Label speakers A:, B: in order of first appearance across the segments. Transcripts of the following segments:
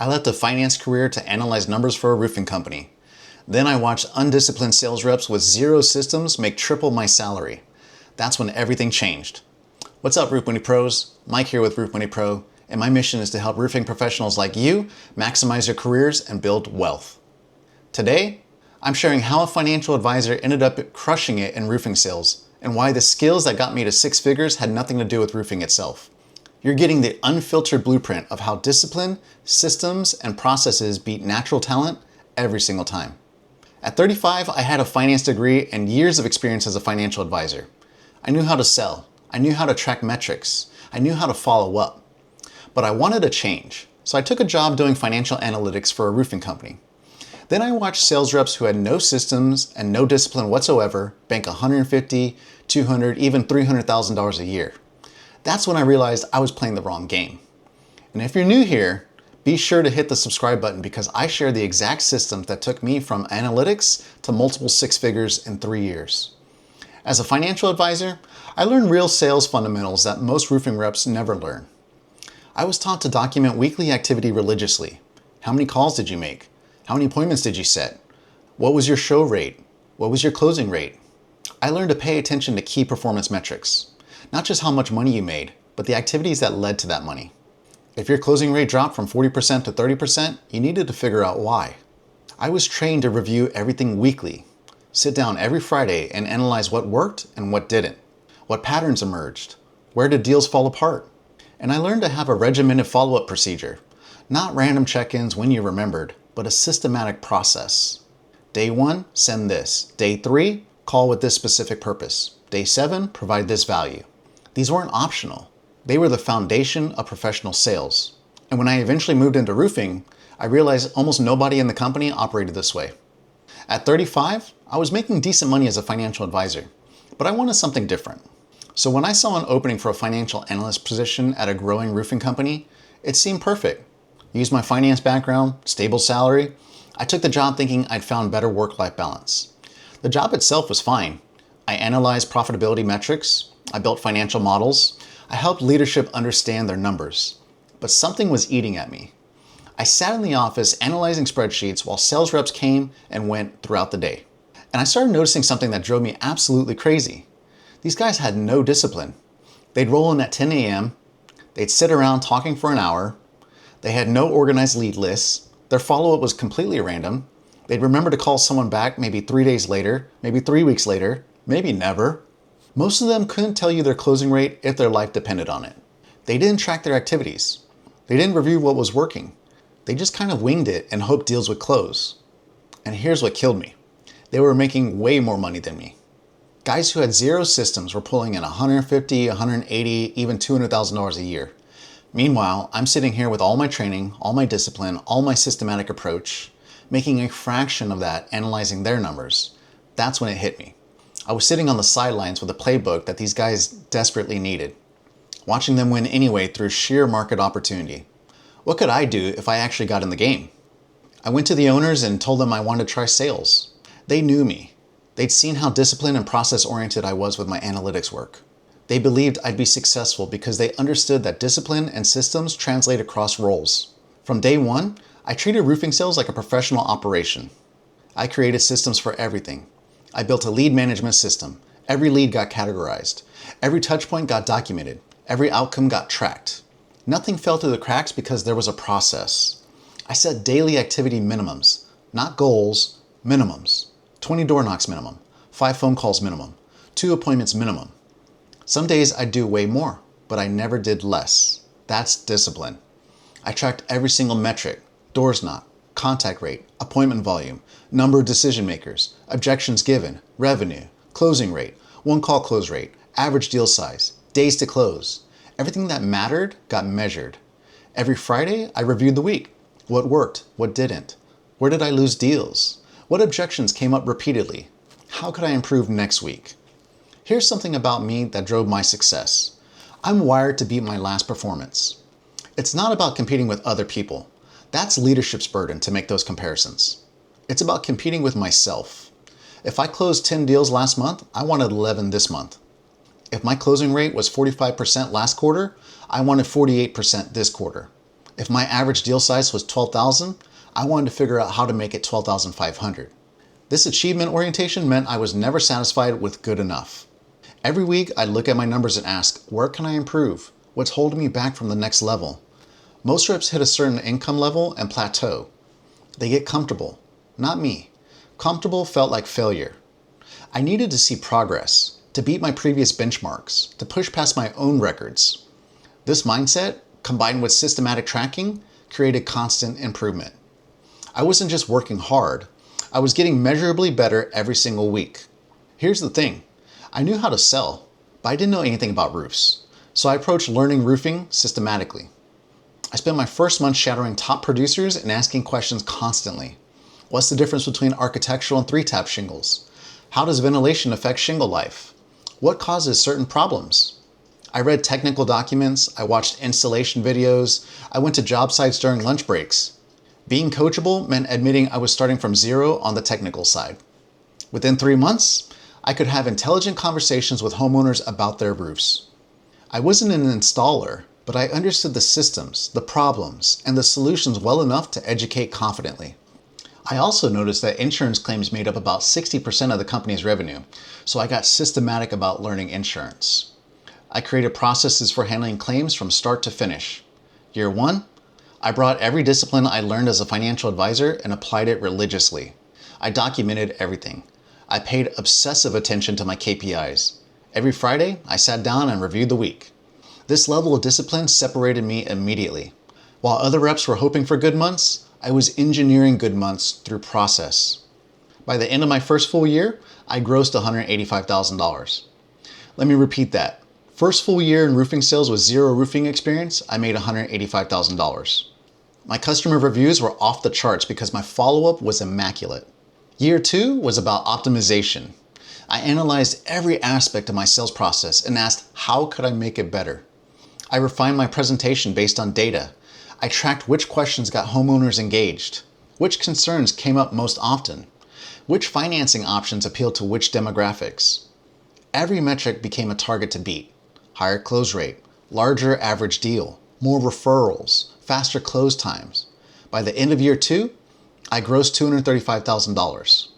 A: I left a finance career to analyze numbers for a roofing company. Then I watched undisciplined sales reps with zero systems make triple my salary. That's when everything changed. What's up, Roof Money Pros? Mike here with Roof Money Pro, and my mission is to help roofing professionals like you maximize your careers and build wealth. Today, I'm sharing how a financial advisor ended up crushing it in roofing sales and why the skills that got me to six figures had nothing to do with roofing itself. You're getting the unfiltered blueprint of how discipline, systems, and processes beat natural talent every single time. At 35, I had a finance degree and years of experience as a financial advisor. I knew how to sell. I knew how to track metrics. I knew how to follow up. But I wanted a change, so I took a job doing financial analytics for a roofing company. Then I watched sales reps who had no systems and no discipline whatsoever bank $150,000, $200,000, even $300,000 a year. That's when I realized I was playing the wrong game. And if you're new here, be sure to hit the subscribe button because I share the exact systems that took me from analytics to multiple six figures in 3 years. As a financial advisor, I learned real sales fundamentals that most roofing reps never learn. I was taught to document weekly activity religiously. How many calls did you make? How many appointments did you set? What was your show rate? What was your closing rate? I learned to pay attention to key performance metrics. Not just how much money you made, but the activities that led to that money. If your closing rate dropped from 40% to 30%, you needed to figure out why. I was trained to review everything weekly, sit down every Friday and analyze what worked and what didn't, what patterns emerged, where did deals fall apart. And I learned to have a regimented follow-up procedure, not random check-ins when you remembered, but a systematic process. Day 1, send this. Day 3, call with this specific purpose. Day 7, provide this value. These weren't optional. They were the foundation of professional sales. And when I eventually moved into roofing, I realized almost nobody in the company operated this way. At 35, I was making decent money as a financial advisor, but I wanted something different. So when I saw an opening for a financial analyst position at a growing roofing company, it seemed perfect. Used my finance background, stable salary. I took the job thinking I'd found better work-life balance. The job itself was fine. I analyzed profitability metrics. I built financial models. I helped leadership understand their numbers. But something was eating at me. I sat in the office analyzing spreadsheets while sales reps came and went throughout the day. And I started noticing something that drove me absolutely crazy. These guys had no discipline. They'd roll in at 10 a.m. They'd sit around talking for an hour. They had no organized lead lists. Their follow-up was completely random. They'd remember to call someone back maybe 3 days later, maybe 3 weeks later, maybe never. Most of them couldn't tell you their closing rate if their life depended on it. They didn't track their activities. They didn't review what was working. They just kind of winged it and hoped deals would close. And here's what killed me. They were making way more money than me. Guys who had zero systems were pulling in $150,000, $180,000, even $200,000 a year. Meanwhile, I'm sitting here with all my training, all my discipline, all my systematic approach, making a fraction of that analyzing their numbers. That's when it hit me. I was sitting on the sidelines with a playbook that these guys desperately needed, watching them win anyway through sheer market opportunity. What could I do if I actually got in the game? I went to the owners and told them I wanted to try sales. They knew me. They'd seen how disciplined and process-oriented I was with my analytics work. They believed I'd be successful because they understood that discipline and systems translate across roles. From day 1, I treated roofing sales like a professional operation. I created systems for everything. I built a lead management system. Every lead got categorized. Every touch point got documented. Every outcome got tracked. Nothing fell through the cracks because there was a process. I set daily activity minimums, not goals, minimums. 20 door knocks minimum, 5 phone calls minimum, 2 appointments minimum. Some days I'd do way more, but I never did less. That's discipline. I tracked every single metric, doors knocked, contact rate, appointment volume, number of decision makers, objections given, revenue, closing rate, one call close rate, average deal size, days to close. Everything that mattered got measured. Every Friday, I reviewed the week. What worked? What didn't? Where did I lose deals? What objections came up repeatedly? How could I improve next week? Here's something about me that drove my success. I'm wired to beat my last performance. It's not about competing with other people. That's leadership's burden to make those comparisons. It's about competing with myself. If I closed 10 deals last month, I wanted 11 this month. If my closing rate was 45% last quarter, I wanted 48% this quarter. If my average deal size was 12,000, I wanted to figure out how to make it 12,500. This achievement orientation meant I was never satisfied with good enough. Every week, I'd look at my numbers and ask, where can I improve? What's holding me back from the next level? Most reps hit a certain income level and plateau. They get comfortable. Not me. Comfortable felt like failure. I needed to see progress, to beat my previous benchmarks, to push past my own records. This mindset, combined with systematic tracking, created constant improvement. I wasn't just working hard. I was getting measurably better every single week. Here's the thing. I knew how to sell, but I didn't know anything about roofs. So I approached learning roofing systematically. I spent my first month shadowing top producers and asking questions constantly. What's the difference between architectural and 3-tap shingles? How does ventilation affect shingle life? What causes certain problems? I read technical documents, I watched installation videos, I went to job sites during lunch breaks. Being coachable meant admitting I was starting from zero on the technical side. Within 3 months, I could have intelligent conversations with homeowners about their roofs. I wasn't an installer, but I understood the systems, the problems, and the solutions well enough to educate confidently. I also noticed that insurance claims made up about 60% of the company's revenue, so I got systematic about learning insurance. I created processes for handling claims from start to finish. Year 1, I brought every discipline I learned as a financial advisor and applied it religiously. I documented everything. I paid obsessive attention to my KPIs. Every Friday, I sat down and reviewed the week. This level of discipline separated me immediately. While other reps were hoping for good months, I was engineering good months through process. By the end of my first full year, I grossed $185,000. Let me repeat that. First full year in roofing sales with zero roofing experience, I made $185,000. My customer reviews were off the charts because my follow-up was immaculate. Year 2 was about optimization. I analyzed every aspect of my sales process and asked, how could I make it better? I refined my presentation based on data. I tracked which questions got homeowners engaged, which concerns came up most often, which financing options appealed to which demographics. Every metric became a target to beat. Higher close rate, larger average deal, more referrals, faster close times. By the end of year 2, I grossed $235,000.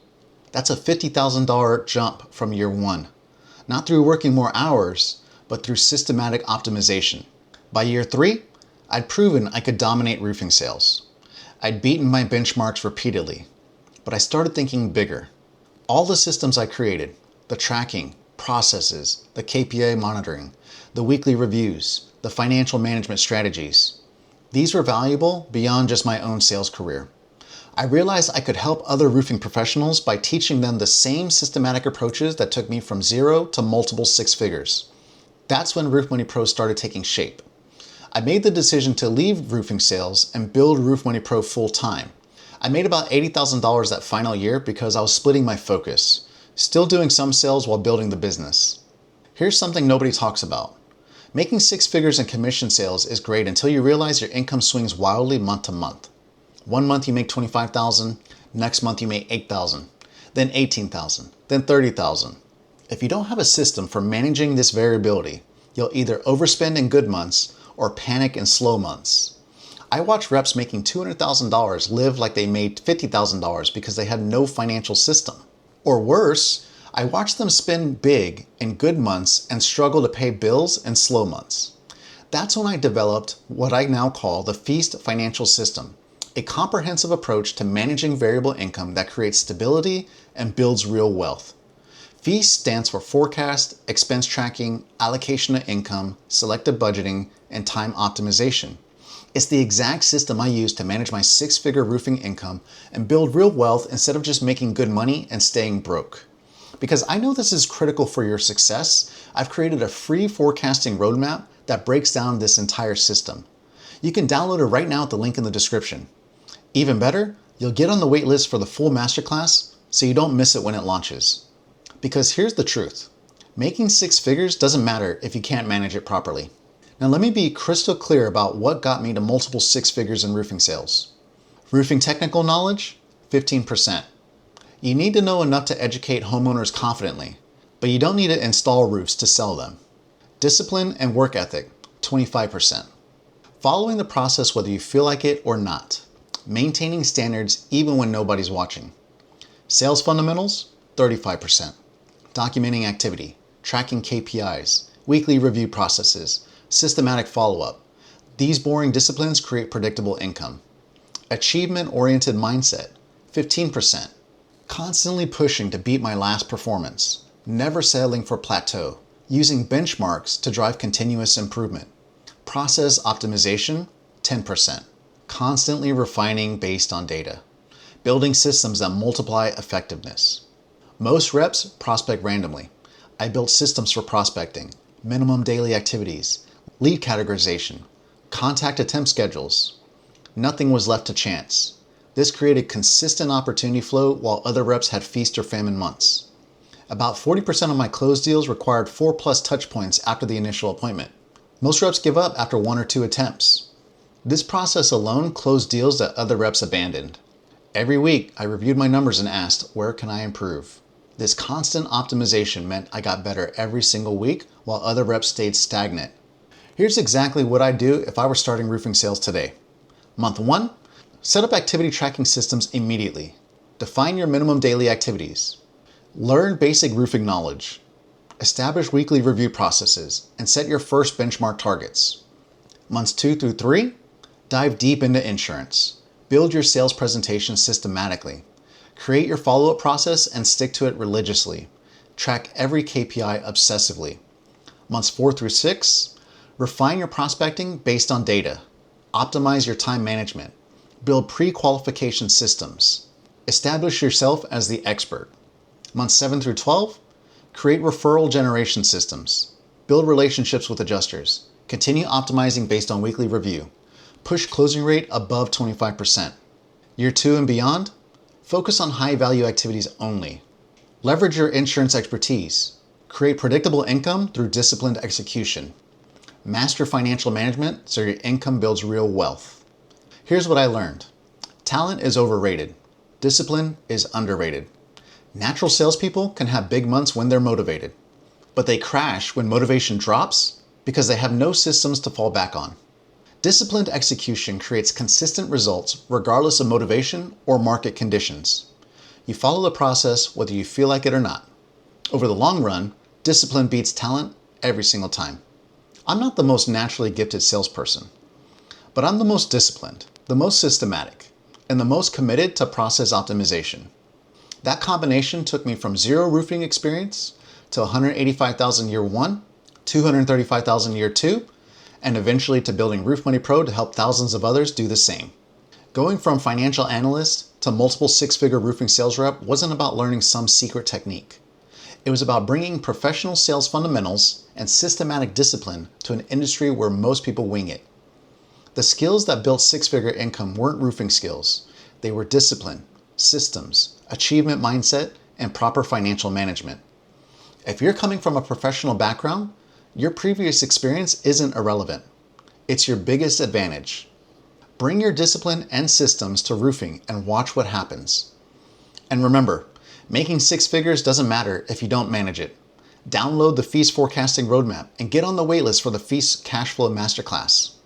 A: That's a $50,000 jump from year 1, not through working more hours, but through systematic optimization. By year 3, I'd proven I could dominate roofing sales. I'd beaten my benchmarks repeatedly, but I started thinking bigger. All the systems I created, the tracking, processes, the KPI monitoring, the weekly reviews, the financial management strategies, these were valuable beyond just my own sales career. I realized I could help other roofing professionals by teaching them the same systematic approaches that took me from zero to multiple 6 figures. That's when Roof Money Pro started taking shape. I made the decision to leave roofing sales and build Roof Money Pro full time. I made about $80,000 that final year because I was splitting my focus, still doing some sales while building the business. Here's something nobody talks about. Making 6 figures in commission sales is great until you realize your income swings wildly month to month. One month you make $25,000, next month you make $8,000, then $18,000, then $30,000. If you don't have a system for managing this variability, you'll either overspend in good months or panic in slow months. I watch reps making $200,000 live like they made $50,000 because they had no financial system. Or worse, I watch them spend big in good months and struggle to pay bills in slow months. That's when I developed what I now call the F.E.A.S.T financial system, a comprehensive approach to managing variable income that creates stability and builds real wealth. F.E.A.S.T stands for forecast, expense tracking, allocation of income, selective budgeting, and time optimization. It's the exact system I use to manage my 6-figure roofing income and build real wealth instead of just making good money and staying broke. Because I know this is critical for your success, I've created a free forecasting roadmap that breaks down this entire system. You can download it right now at the link in the description. Even better, you'll get on the waitlist for the full masterclass so you don't miss it when it launches. Because here's the truth. Making 6 figures doesn't matter if you can't manage it properly. Now let me be crystal clear about what got me to multiple 6 figures in roofing sales. Roofing technical knowledge, 15%. You need to know enough to educate homeowners confidently, but you don't need to install roofs to sell them. Discipline and work ethic, 25%. Following the process whether you feel like it or not. Maintaining standards even when nobody's watching. Sales fundamentals, 35%. Documenting activity, tracking KPIs, weekly review processes, systematic follow-up. These boring disciplines create predictable income. Achievement-oriented mindset, 15%. Constantly pushing to beat my last performance. Never settling for plateau. Using benchmarks to drive continuous improvement. Process optimization, 10%. Constantly refining based on data. Building systems that multiply effectiveness. Most reps prospect randomly. I built systems for prospecting, minimum daily activities, lead categorization, contact attempt schedules. Nothing was left to chance. This created consistent opportunity flow while other reps had feast or famine months. About 40% of my closed deals required 4+ touch points after the initial appointment. Most reps give up after 1 or 2 attempts. This process alone closed deals that other reps abandoned. Every week, I reviewed my numbers and asked, where can I improve? This constant optimization meant I got better every single week while other reps stayed stagnant. Here's exactly what I'd do if I were starting roofing sales today. Month 1, set up activity tracking systems immediately. Define your minimum daily activities. Learn basic roofing knowledge. Establish weekly review processes and set your first benchmark targets. Months 2 through 3, dive deep into insurance. Build your sales presentation systematically. Create your follow-up process and stick to it religiously. Track every KPI obsessively. Months 4 through 6, refine your prospecting based on data. Optimize your time management. Build pre-qualification systems. Establish yourself as the expert. Months 7 through 12, create referral generation systems. Build relationships with adjusters. Continue optimizing based on weekly review. Push closing rate above 25%. Year 2 and beyond, focus on high-value activities only. Leverage your insurance expertise. Create predictable income through disciplined execution. Master financial management so your income builds real wealth. Here's what I learned. Talent is overrated. Discipline is underrated. Natural salespeople can have big months when they're motivated, but they crash when motivation drops because they have no systems to fall back on. Disciplined execution creates consistent results regardless of motivation or market conditions. You follow the process whether you feel like it or not. Over the long run, discipline beats talent every single time. I'm not the most naturally gifted salesperson, but I'm the most disciplined, the most systematic, and the most committed to process optimization. That combination took me from 0 roofing experience to $185,000 year 1, $235,000 year 2, and eventually to building Roof Money Pro to help thousands of others do the same. Going from financial analyst to multiple 6-figure roofing sales rep wasn't about learning some secret technique. It was about bringing professional sales fundamentals and systematic discipline to an industry where most people wing it. The skills that built 6-figure income weren't roofing skills. They were discipline, systems, achievement mindset, and proper financial management. If you're coming from a professional background, your previous experience isn't irrelevant. It's your biggest advantage. Bring your discipline and systems to roofing and watch what happens. And remember, making 6 figures doesn't matter if you don't manage it. Download the F.E.A.S.T Forecasting Roadmap and get on the waitlist for the F.E.A.S.T Cashflow Masterclass.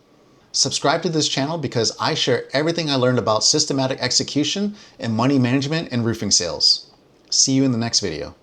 A: Subscribe to this channel because I share everything I learned about systematic execution and money management in roofing sales. See you in the next video.